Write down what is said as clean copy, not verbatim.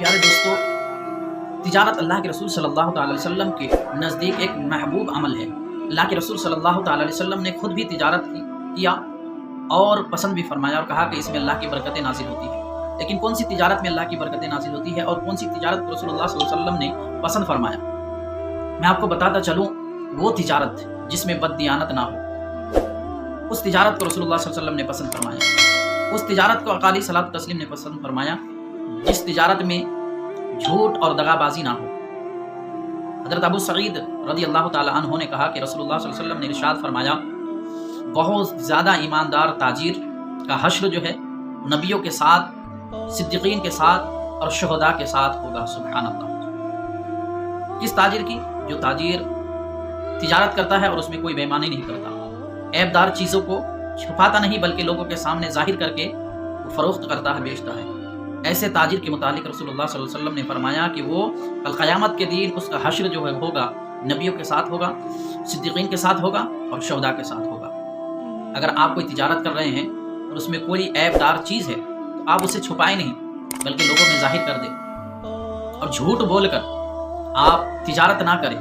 प्यारे दोस्तों, तिजारत अल्लाह के रसूल सल्लल्लाहु अलैहि वसल्लम के नज़दीक एक महबूब अमल है। अल्लाह के रसूल सल्लल्लाहु अलैहि वसल्लम ने खुद भी तिजारत किया और पसंद भी फरमाया और कहा कि इसमें अल्लाह की बरकतें नाज़िल होती हैं। लेकिन कौन सी तिजारत में अल्लाह की बरकतें नाज़िल होती है और कौन सी तिजारत को रसूलुल्लाह सल्लल्लाहु अलैहि वसल्लम ने पसंद फरमाया, मैं आपको बताता चलूँ। वो तिजारत जिसमें बददियानत ना हो, उस तिजारत को रसूलुल्लाह सल्लल्लाहु अलैहि वसल्लम ने पसंद फरमाया। उस तिजारत को अकाली सलात तस्लीम ने पसंद फरमाया जिस तिजारत में झूठ और दगाबाजी ना हो। हज़रत अबू सईद रज़ी अल्लाह ताला अन्हु ने कहा कि रसूलुल्लाह सल्लल्लाहु अलैहि वसल्लम ने इरशाद फरमाया, बहुत ज़्यादा ईमानदार ताजिर का हश्र जो है नबियों के साथ, सिद्दीकीन के साथ और शुहदा के साथ होगा। सुभान अल्लाह। किस ताजिर की? जो ताजिर तिजारत करता है और उसमें कोई बेईमानी नहीं करता, ऐबदार चीज़ों को छुपाता नहीं बल्कि लोगों के सामने जाहिर करके वो फ़रोख्त करता है, बेचता है। ऐसे ताजिर के मुतालिक रसूलुल्लाह सल्लल्लाहु अलैहि वसल्लम ने फरमाया कि वो कल क़यामत के दिन उसका हश्र जो है होगा नबियों के साथ होगा, सिद्दीकीन के साथ होगा और शुहदा के साथ होगा। अगर आप कोई तिजारत कर रहे हैं और उसमें कोई ऐबदार चीज़ है तो आप उसे छुपाएं नहीं बल्कि लोगों में जाहिर कर दें, और झूठ बोलकर आप तिजारत ना करें।